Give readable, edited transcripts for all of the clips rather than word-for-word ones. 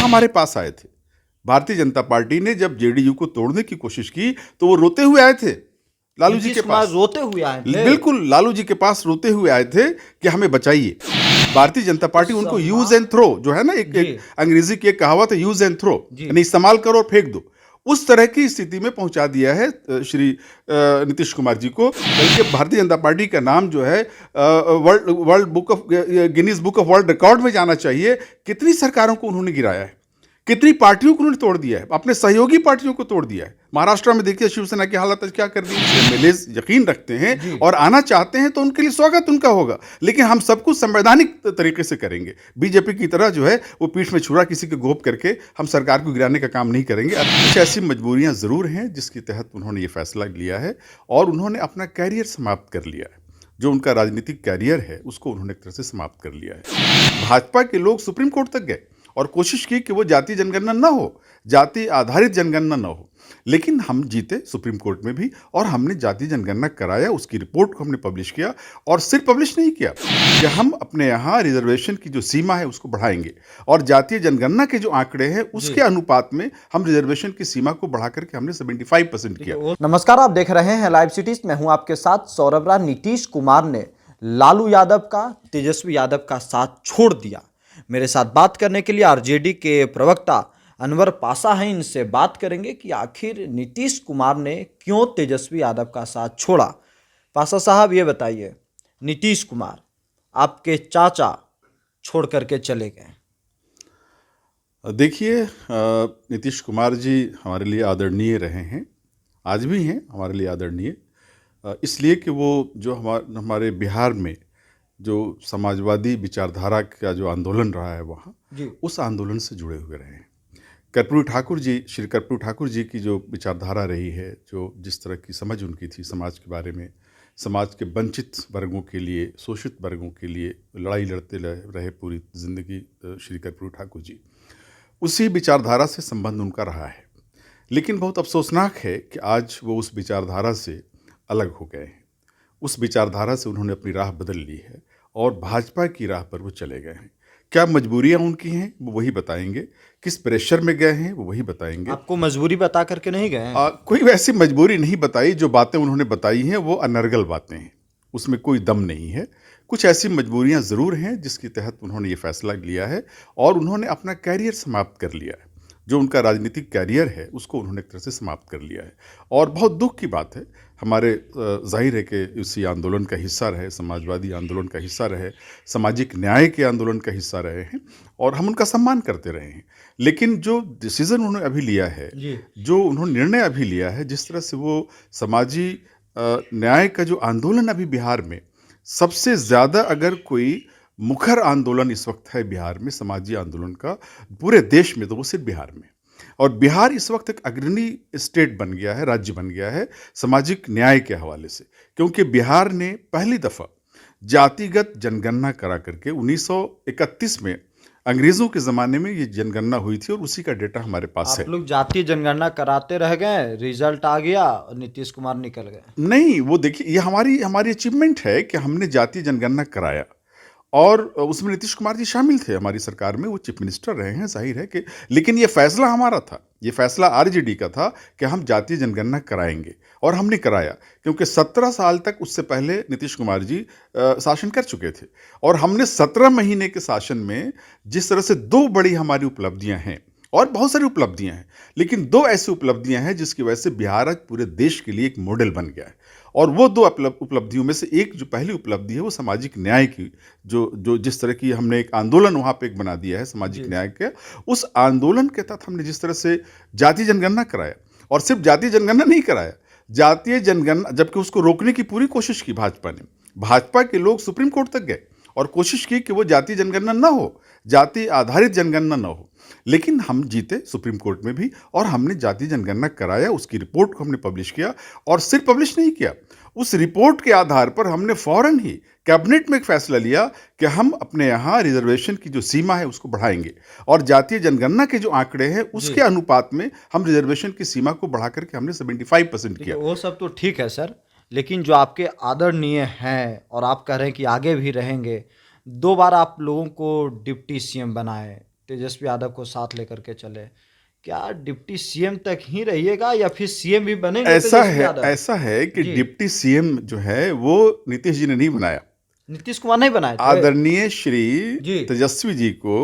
हमारे पास आए थे। भारतीय जनता पार्टी ने जब जेडीयू को तोड़ने की कोशिश की तो वो रोते हुए आए थे लालू जी के पास। रोते हुए आए थे, बिल्कुल, लालू जी के पास रोते हुए आए थे कि हमें बचाइए। भारतीय जनता पार्टी उनको यूज एंड थ्रो, जो है ना, एक अंग्रेजी की एक कहावत है, यूज एंड थ्रो, यानी इस्तेमाल करो और फेंक दो, उस तरह की स्थिति में पहुंचा दिया है श्री नीतीश कुमार जी को। बल्कि भारतीय जनता पार्टी का नाम जो है world book of Guinness book of world record में जाना चाहिए। कितनी सरकारों को उन्होंने गिराया है, कितनी पार्टियों को उन्होंने तोड़ दिया है, अपने सहयोगी पार्टियों को तोड़ दिया है। महाराष्ट्र में देखिए शिवसेना की हालत क्या कर दी है। एमएलए यकीन रखते हैं और आना चाहते हैं तो उनके लिए स्वागत उनका होगा, लेकिन हम सब कुछ संवैधानिक तरीके से करेंगे। बीजेपी की तरह जो है वो पीठ में छुरा किसी के गोप करके हम सरकार को गिराने का काम नहीं करेंगे। कुछ ऐसी मजबूरियां जरूर हैं जिसके तहत उन्होंने ये फैसला लिया है और उन्होंने अपना कैरियर समाप्त कर लिया है। जो उनका राजनीतिक कैरियर है उसको उन्होंने एक तरह से समाप्त कर लिया है। भाजपा के लोग सुप्रीम कोर्ट तक गए और कोशिश की कि वो जातीय जनगणना ना हो, जाति आधारित जनगणना ना हो, लेकिन हम जीते सुप्रीम कोर्ट में भी और हमने जातीय जनगणना कराया। उसकी रिपोर्ट को हमने पब्लिश किया और सिर्फ पब्लिश नहीं किया कि हम अपने यहाँ रिजर्वेशन की जो सीमा है उसको बढ़ाएंगे और जातीय जनगणना के जो आंकड़े हैं उसके अनुपात में हम रिजर्वेशन की सीमा को बढ़ा करके हमने 75% किया। नमस्कार, आप देख रहे हैं लाइव सिटीज, मैं हूं आपके साथ सौरभ राय। नीतीश कुमार ने लालू यादव का, तेजस्वी यादव का साथ छोड़ दिया। मेरे साथ बात करने के लिए आरजेडी के प्रवक्ता अनवर पासा हैं। इनसे बात करेंगे कि आखिर नीतीश कुमार ने क्यों तेजस्वी यादव का साथ छोड़ा। पासा साहब, ये बताइए, नीतीश कुमार आपके चाचा छोड़ करके चले गए। देखिए, नीतीश कुमार जी हमारे लिए आदरणीय रहे हैं, आज भी हैं हमारे लिए आदरणीय, इसलिए कि वो जो हमारे बिहार में जो समाजवादी विचारधारा का जो आंदोलन रहा है वहाँ, उस आंदोलन से जुड़े हुए रहे हैं। कर्पूरी ठाकुर जी, श्री कर्पूरी ठाकुर जी की जो विचारधारा रही है, जो जिस तरह की समझ उनकी थी समाज के बारे में, समाज के वंचित वर्गों के लिए, शोषित वर्गों के लिए लड़ाई लड़ते रहे पूरी ज़िंदगी श्री कर्पूरी ठाकुर जी, उसी विचारधारा से संबंध उनका रहा है। लेकिन बहुत अफसोसनाक है कि आज वो उस विचारधारा से अलग हो गए हैं। उस विचारधारा से उन्होंने अपनी राह बदल ली है और भाजपा की राह पर वो चले गए हैं। क्या मजबूरियां उनकी हैं वो वही बताएंगे, किस प्रेशर में गए हैं वो वही बताएंगे। आपको मजबूरी बता करके नहीं गए? कोई वैसी मजबूरी नहीं बताई। जो बातें उन्होंने बताई हैं वो अनर्गल बातें हैं, उसमें कोई दम नहीं है। कुछ ऐसी मजबूरियां ज़रूर हैं जिसके तहत उन्होंने ये फैसला लिया है और उन्होंने अपना कैरियर समाप्त कर लिया है। जो उनका राजनीतिक कैरियर है उसको उन्होंने एक तरह से समाप्त कर लिया है और बहुत दुख की बात है। हमारे जाहिर है कि इसी आंदोलन का हिस्सा रहे, समाजवादी आंदोलन का हिस्सा रहे, सामाजिक न्याय के आंदोलन का हिस्सा रहे हैं और हम उनका सम्मान करते रहे हैं। लेकिन जो डिसीज़न उन्होंने अभी लिया है, जो उन्होंने निर्णय अभी लिया है, जिस तरह से वो समाजी न्याय का जो आंदोलन अभी बिहार में सबसे ज़्यादा, अगर कोई मुखर आंदोलन इस वक्त है बिहार में समाजी आंदोलन का पूरे देश में, तो वो सिर्फ बिहार में। और बिहार इस वक्त एक अग्रणी स्टेट बन गया है, राज्य बन गया है सामाजिक न्याय के हवाले से, क्योंकि बिहार ने पहली दफ़ा जातिगत जनगणना करा करके 1931 में, अंग्रेज़ों के ज़माने में ये जनगणना हुई थी और उसी का डेटा हमारे पास है। आप लोग जातीय जनगणना कराते रह गए, रिजल्ट आ गया और नीतीश कुमार निकल गए। नहीं, वो देखिए, ये हमारी अचीवमेंट है कि हमने जातीय जनगणना कराया और उसमें नीतीश कुमार जी शामिल थे हमारी सरकार में, वो चीफ मिनिस्टर रहे हैं, जाहिर है कि। लेकिन ये फैसला हमारा था, ये फैसला आरजेडी का था कि हम जातीय जनगणना कराएंगे और हमने कराया, क्योंकि 17 साल तक उससे पहले नीतीश कुमार जी शासन कर चुके थे और हमने 17 महीने के शासन में जिस तरह से 2 बड़ी हमारी उपलब्धियां हैं और बहुत सारी उपलब्धियां हैं, लेकिन 2 ऐसी उपलब्धियां हैं जिसकी वजह से बिहार आज पूरे देश के लिए एक मॉडल बन गया है। और वो 2 उपलब्धियों में से एक जो पहली उपलब्धि है वो सामाजिक न्याय की, जो जिस तरह की हमने एक आंदोलन वहाँ पे एक बना दिया है सामाजिक न्याय के, उस आंदोलन के तहत हमने जिस तरह से जातीय जनगणना कराया, और सिर्फ जातीय जनगणना नहीं कराया, जातीय जनगणना, जबकि उसको रोकने की पूरी कोशिश की भाजपा ने। भाजपा के लोग सुप्रीम कोर्ट तक गए और कोशिश की कि वो जातीय जनगणना ना हो, जाति आधारित जनगणना ना हो, लेकिन हम जीते सुप्रीम कोर्ट में भी और हमने जातीय जनगणना कराया। उसकी रिपोर्ट को हमने पब्लिश किया और सिर्फ पब्लिश नहीं किया, उस रिपोर्ट के आधार पर हमने फौरन ही कैबिनेट में एक फैसला लिया कि हम अपने यहाँ रिजर्वेशन की जो सीमा है उसको बढ़ाएंगे और जातीय जनगणना के जो आंकड़े हैं उसके अनुपात में हम रिजर्वेशन की सीमा को बढ़ा करके हमने 75% किया। वो सब तो ठीक है सर, लेकिन जो आपके आदरणीय हैं और आप कह रहे हैं कि आगे भी रहेंगे, 2 बार आप लोगों को डिप्टी सीएम बनाए, तेजस्वी यादव को साथ लेकर के चले, क्या डिप्टी सीएम तक ही रहिएगा या फिर सीएम भी बनेंगे तेजस्वी यादव? ऐसा है कि जी। डिप्टी सीएम जो है वो नीतीश जी ने नहीं बनाया। नीतीश कुमार नहीं बनाए थे? आदरणीय श्री जी। तेजस्वी जी को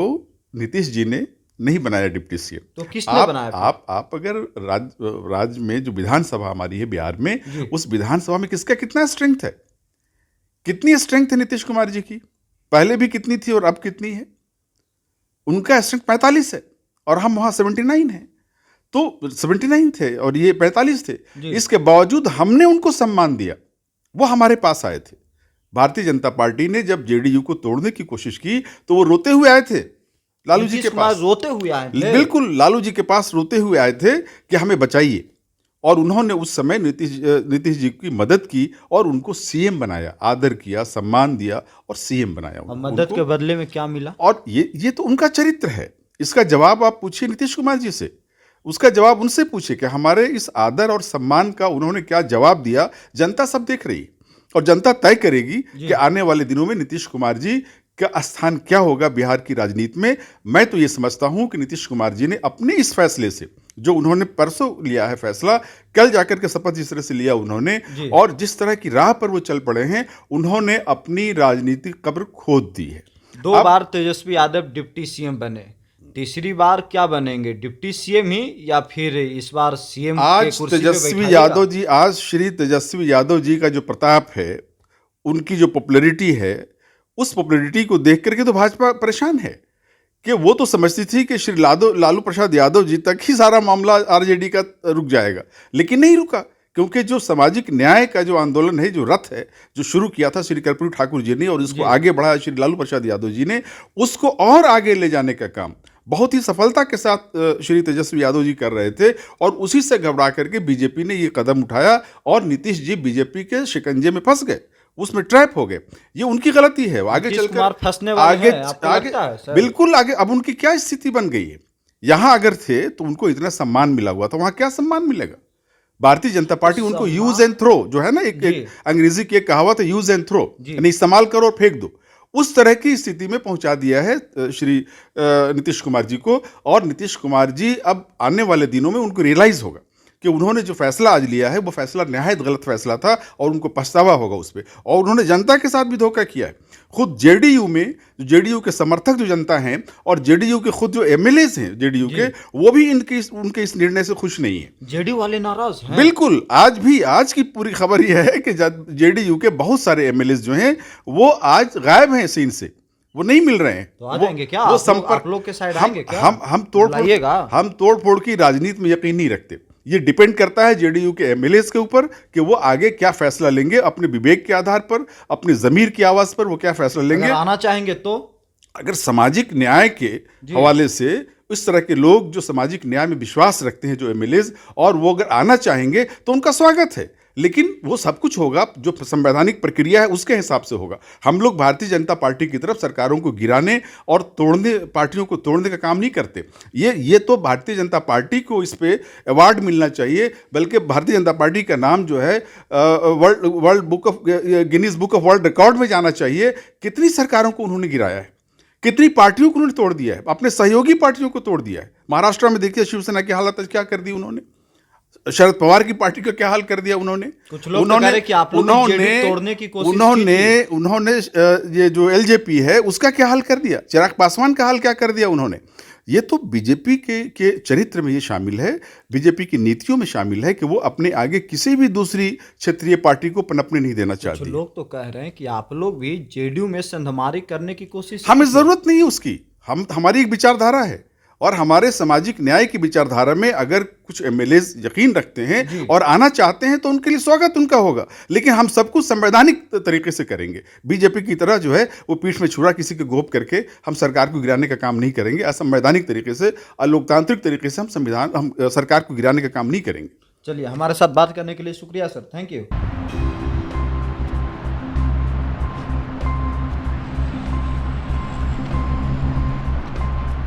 नीतीश जी ने नहीं बनाया डिप्टी सीएम। तो किसने बनाया फिर? आप अगर राज्य में जो विधानसभा हमारी है बिहार में, जी। उस विधानसभा में किसका कितना स्ट्रेंथ है? कितनी स्ट्रेंथ है नीतीश कुमार जी की? पहले भी कितनी थी और अब कितनी है? उनका स्ट्रेंथ 45 है और हम वहां 79 है। तो 79 थे और ये 45 थे। जी। इसके बावजूद हमने उनको सम्मान दिया, वो हमारे पास आए थे। भारतीय जनता पार्टी ने जब जेडीयू को तोड़ने की कोशिश की तो वो रोते हुए आए थे लालू जी नीतीश के कुमार पास। रोते हुए आए थे? बिल्कुल, लालू जी के पास रोते हुए आए थे कि हमें बचाइए, और उन्होंने उस समय नीतीश जी की मदद की और उनको सीएम बनाया, आदर किया, सम्मान दिया और सीएम बनाया और मदद के बदले में क्या मिला? और ये तो उनका चरित्र है। इसका जवाब आप पूछिए नीतीश कुमार जी से, उसका जवाब उनसे पूछिए कि हमारे इस आदर और सम्मान का उन्होंने क्या जवाब दिया। जनता सब देख रही है और जनता तय करेगी कि आने वाले दिनों में नीतीश कुमार जी का स्थान क्या होगा बिहार की राजनीति में। मैं तो ये समझता हूं कि नीतीश कुमार जी ने अपने इस फैसले से, जो उन्होंने परसों लिया है फैसला, कल जाकर के शपथ जिस तरह से लिया उन्होंने और जिस तरह की राह पर वो चल पड़े हैं, उन्होंने अपनी राजनीतिक कब्र खोद दी है। 2 बार तेजस्वी यादव डिप्टी सीएम बने, तीसरी बार क्या बनेंगे? डिप्टी सीएम ही या फिर इस बार सीएम के आज कुर्सी पे तेजस्वी यादव जी, आज श्री तेजस्वी यादव जी का जो प्रताप है, उनकी जो पॉपुलैरिटी है, उस पॉपुलैरिटी को देख करके तो भाजपा परेशान है कि वो तो समझती थी कि श्री लालू प्रसाद यादव जी तक ही सारा मामला आरजेडी का रुक जाएगा, लेकिन नहीं रुका। क्योंकि जो सामाजिक न्याय का जो आंदोलन है, जो रथ है, जो शुरू किया था श्री कर्पूरी ठाकुर जी ने और इसको आगे बढ़ाया श्री लालू प्रसाद यादव जी ने, उसको और आगे ले जाने का काम बहुत ही सफलता के साथ श्री तेजस्वी यादव जी कर रहे थे। और उसी से घबरा करके बीजेपी ने ये कदम उठाया और नीतीश जी बीजेपी के शिकंजे में फंस गए, उसमें ट्रैप हो गए। ये उनकी गलती है। आगे चलकर फंसने वाले हैं, आपको लगता है सर? बिल्कुल आगे। अब उनकी क्या स्थिति बन गई है? यहां अगर थे तो उनको इतना सम्मान मिला हुआ था, वहां क्या सम्मान मिलेगा? भारतीय जनता पार्टी उनको यूज एंड थ्रो, जो है ना, एक अंग्रेजी की एक कहावत है, यूज एंड थ्रो, यानी इस्तेमाल करो और फेंक दो, उस तरह की स्थिति में पहुंचा दिया है श्री नीतीश कुमार जी को। और नीतीश कुमार जी अब आने वाले दिनों में उनको रियलाइज होगा कि उन्होंने जो फैसला आज लिया है वो फैसला निहायत गलत फैसला था और उनको पछतावा होगा उस पर। और उन्होंने जनता के साथ भी धोखा किया है। खुद जेडीयू में जेडीयू के समर्थक जो जनता हैं और जेडीयू के खुद जो एमएलएज हैं जेडीयू के, वो भी उनके इस निर्णय से खुश नहीं है। जेडीयू वाले नाराज हैं? बिल्कुल। आज की पूरी खबर यह है कि जेडीयू के बहुत सारे एमएलएज जो हैं वो आज गायब हैं सीन से, वो नहीं मिल रहे हैं। तो आ जाएंगे क्या? वो संपर्क आप लोग के साइड आएंगे क्या? हम तोड़-फोड़ की राजनीति में यकीन नहीं रखते। ये डिपेंड करता है जेडीयू के एमएलएज के ऊपर कि वो आगे क्या फैसला लेंगे, अपने विवेक के आधार पर, अपनी जमीर की आवाज पर वो क्या फैसला लेंगे। अगर आना चाहेंगे तो, अगर सामाजिक न्याय के हवाले से इस तरह के लोग जो सामाजिक न्याय में विश्वास रखते हैं, जो एमएलएज, और वो अगर आना चाहेंगे तो उनका स्वागत है। लेकिन वो सब कुछ होगा जो संवैधानिक प्रक्रिया है उसके हिसाब से होगा। हम लोग भारतीय जनता पार्टी की तरफ सरकारों को गिराने और तोड़ने, पार्टियों को तोड़ने का काम नहीं करते। ये तो भारतीय जनता पार्टी को इस पे अवार्ड मिलना चाहिए, बल्कि भारतीय जनता पार्टी का नाम जो है world book of Guinness book of world record में जाना चाहिए। कितनी सरकारों को उन्होंने गिराया है, कितनी पार्टियों को उन्होंने तोड़ दिया है, अपने सहयोगी पार्टियों को तोड़ दिया है। महाराष्ट्र में देखिए शिवसेना की हालत क्या कर दी उन्होंने, शरद पवार की पार्टी का क्या हाल कर दिया उन्होंने। कुछ लोग कह रहे हैं कि आप लोग जेडीयू तोड़ने की कोशिश उन्होंने ये जो एलजेपी है उसका क्या हाल कर दिया, चिराग पासवान का हाल क्या कर दिया उन्होंने। ये तो बीजेपी के चरित्र में ये शामिल है, बीजेपी की नीतियों में शामिल है कि वो अपने आगे किसी भी दूसरी क्षेत्रीय पार्टी को पनपने नहीं देना चाहती। कुछ लोग तो कह रहे हैं कि आप लोग भी जेडीयू में संधमारी करने की कोशिश। हमें जरूरत नहीं है उसकी। हमारी एक विचारधारा है और हमारे सामाजिक न्याय की विचारधारा में अगर कुछ एमएलएज यकीन रखते हैं और आना चाहते हैं तो उनके लिए स्वागत उनका होगा। लेकिन हम सब कुछ संवैधानिक तरीके से करेंगे। बीजेपी की तरह जो है वो पीठ में छुरा किसी के गोप करके हम सरकार को गिराने का काम नहीं करेंगे। असंवैधानिक तरीके से, अलोकतांत्रिक तरीके से हम सरकार को गिराने का काम नहीं करेंगे। चलिए, हमारे साथ बात करने के लिए शुक्रिया सर, थैंक यू।